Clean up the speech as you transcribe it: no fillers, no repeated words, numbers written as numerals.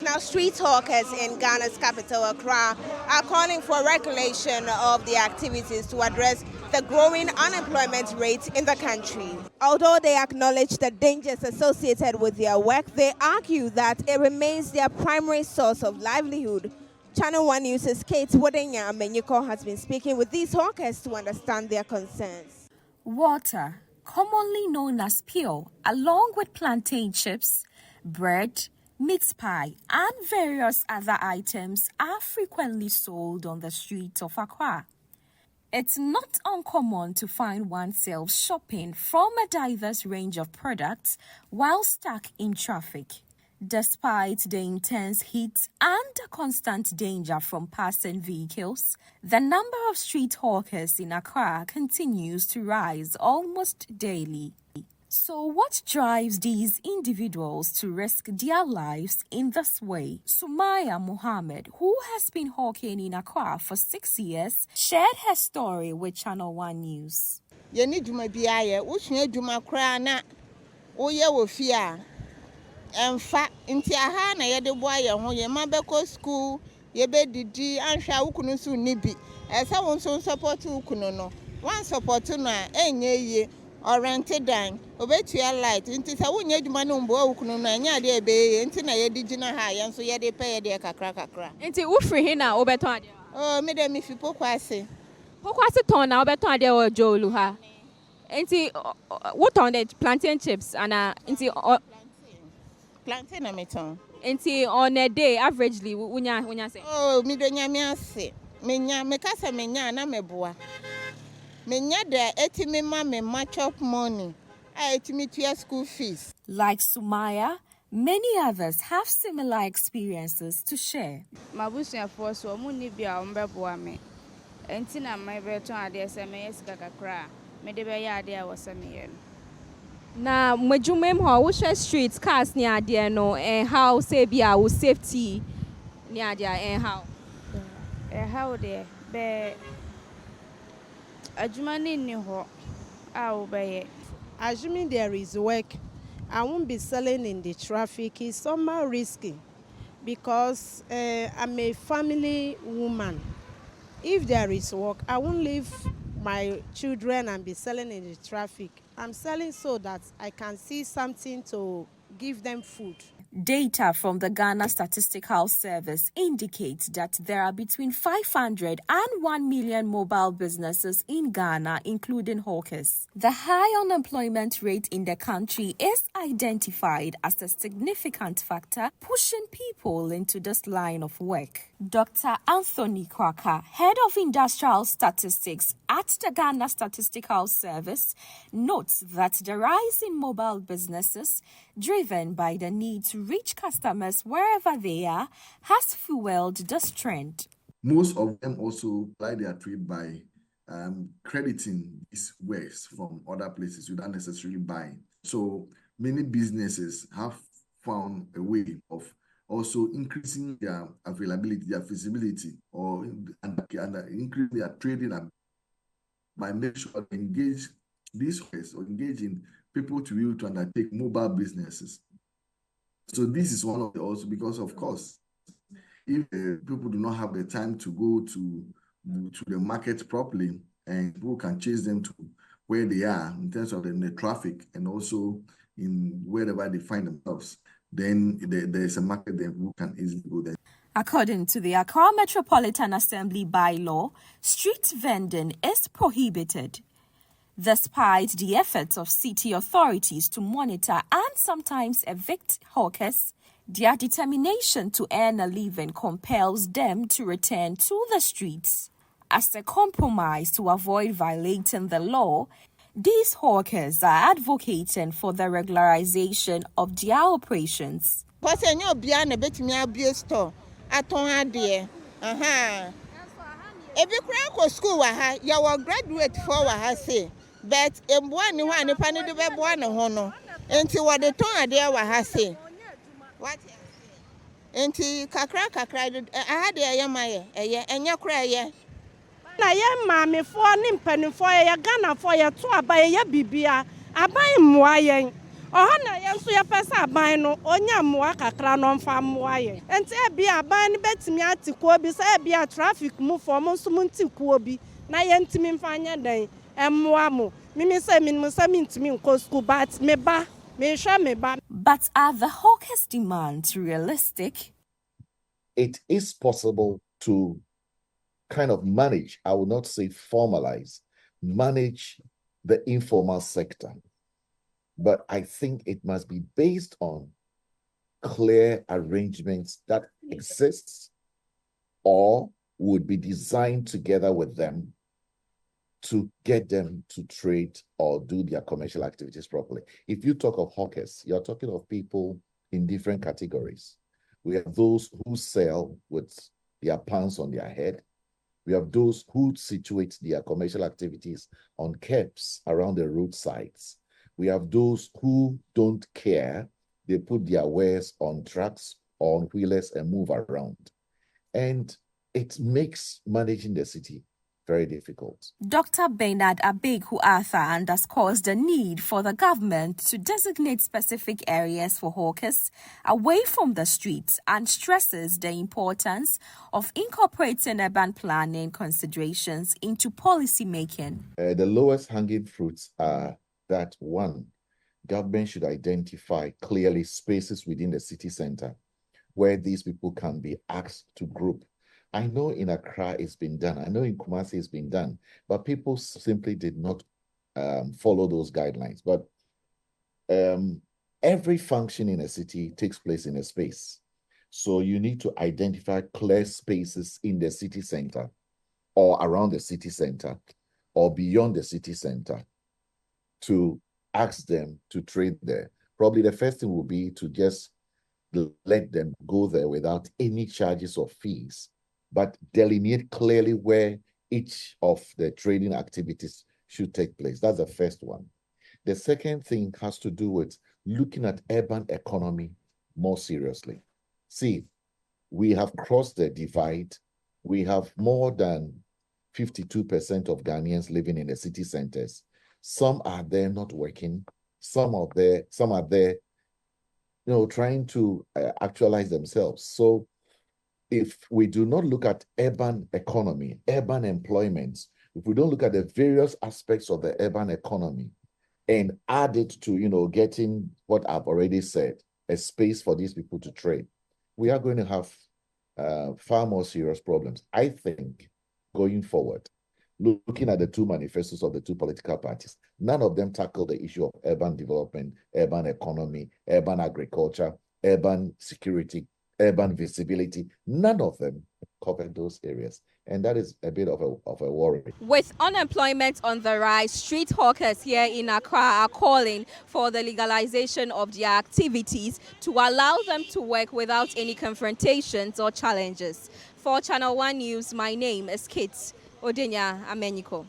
Now, street hawkers in Ghana's capital, Accra, are calling for regulation of the activities to address the growing unemployment rate in the country. Although they acknowledge the dangers associated with their work, they argue that it remains their primary source of livelihood. ChannelOne News' Kate Wodenya Amenyiko has been speaking with these hawkers to understand their concerns. Water, commonly known as pure, along with plantain chips, bread, meat pie, and various other items are frequently sold on the streets of Accra. It's not uncommon to find oneself shopping from a diverse range of products while stuck in traffic. Despite the intense heat and the constant danger from passing vehicles, the number of street hawkers in Accra continues to rise almost daily. So what drives these individuals to risk their lives in this way? Sumaya Mohammed, who has been hawking in Accra for 6 years, shared her story with ChannelOne News. Emfa nti aha na ye de boa ye ho ye ma beko school ye be didi anhwa wukunu so nibi esa won so support wukunu no one support no a enye ye oriented dan obetua light nti sa wonye adwuma no mbo wukunu no anya de ebe ye nti na ye di gina ha ye nso ye de pay ye de kakra nti wo free he na obeton ade oh me de me fi pokwase ton na obeton ade o jolu ha nti what on the plantain chips and nti plantain na meton. Enti on a day averagely unya say. Oh, me do nyame ase. Me kasa na meboa. Nya da etimi ma me match up money. Etimi to school fees. Like Sumaya, many others have similar experiences to share. Mabusuafo so mu ni bia ombeboa me. Enti na my beton ade se me yesika kakra. Me de be ya ade a wose me ye. Na majumem ho wo share street cars ni ade no how say bia wo safety ni ade how how there be adwuma ni ho a wo be. Assuming there is work, I won't be selling in the traffic. It's somehow risky because I'm a family woman. If there is work, I won't leave my children and be selling in the traffic. I'm selling so that I can see something to give them food. Data from the Ghana Statistical Service indicates that there are between 500 and 1 million mobile businesses in Ghana, including hawkers. The high unemployment rate in the country is identified as a significant factor pushing people into this line of work. Dr. Anthony Kwaka, head of industrial statistics at the Ghana Statistical Service, notes that the rise in mobile businesses, driven by the need to reach customers wherever they are, has fueled this trend. Most of them also apply their trade by crediting these wares from other places without necessarily buying. So many businesses have found a way of also increasing their availability, their feasibility, and increase their trading by making sure they engage these ways or engaging people to be able to undertake mobile businesses. So this is one of the also because of course, if people do not have the time to go to the market properly and people can chase them to where they are in terms of the traffic and also in wherever they find themselves, then there is a market that people can easily go there. According to the Accra Metropolitan Assembly bylaw, street vending is prohibited. Despite the efforts of city authorities to monitor and sometimes evict hawkers, their determination to earn a living compels them to return to the streets. As a compromise to avoid violating the law, these hawkers are advocating for the regularization of their operations. School graduate for but emboa ni wa nipa ne de be boa ne ho no enti wo de ton ade wa ha se what enti kakra aha de ye maye eye enya kra ye na ye maame fo ne mpanimfo ye Ghana fo ye to aba ye bibia aban mmoa yen Ohana yenso ya pesa aban no onya mmoa kakra no mfa mmoa ye. Enti e bia aban ne betimi atikuo bi se e bia traffic mu fo mo nso mu ntikuo bi na ye ntimi mfa anya dan emmoa mo. Mimi se minmu se mintimi nko school but me ba me hwa me ba. But are the hawkers' demands realistic? It is possible to kind of manage, I will not say formalize, manage the informal sector. But I think it must be based on clear arrangements that exist or would be designed together with them to get them to trade or do their commercial activities properly. If you talk of hawkers, you're talking of people in different categories. We have those who sell with their pants on their head. We have those who situate their commercial activities on curbs around the roadsides. We have those who don't care. They put their wares on trucks or on wheelers and move around. And it makes managing the city very difficult. Dr. Bernard Abegu-Arthur underscores the need for the government to designate specific areas for hawkers away from the streets and stresses the importance of incorporating urban planning considerations into policy making. The lowest hanging fruits are that, one, government should identify clearly spaces within the city center where these people can be asked to group. I know in Accra it's been done. I know in Kumasi it's been done, but people simply did not follow those guidelines. But every function in a city takes place in a space. So you need to identify clear spaces in the city center or around the city center or beyond the city center to ask them to trade there. Probably the first thing will be to just let them go there without any charges or fees, but delineate clearly where each of the trading activities should take place. That's the first one. The second thing has to do with looking at urban economy more seriously. See, we have crossed the divide. We have more than 52% of Ghanaians living in the city centers. Some are there not working. Some are there, trying to actualize themselves. So if we do not look at urban economy, urban employment, if we don't look at the various aspects of the urban economy and add it to, getting what I've already said, a space for these people to trade, we are going to have far more serious problems. I think going forward, looking at the two manifestos of the two political parties, none of them tackle the issue of urban development, urban economy, urban agriculture, urban security, urban visibility. None of them covered those areas. And that is a bit of a worry. With unemployment on the rise, street hawkers here in Accra are calling for the legalization of their activities to allow them to work without any confrontations or challenges. For Channel One News, my name is Kate Odenya Amenyiko.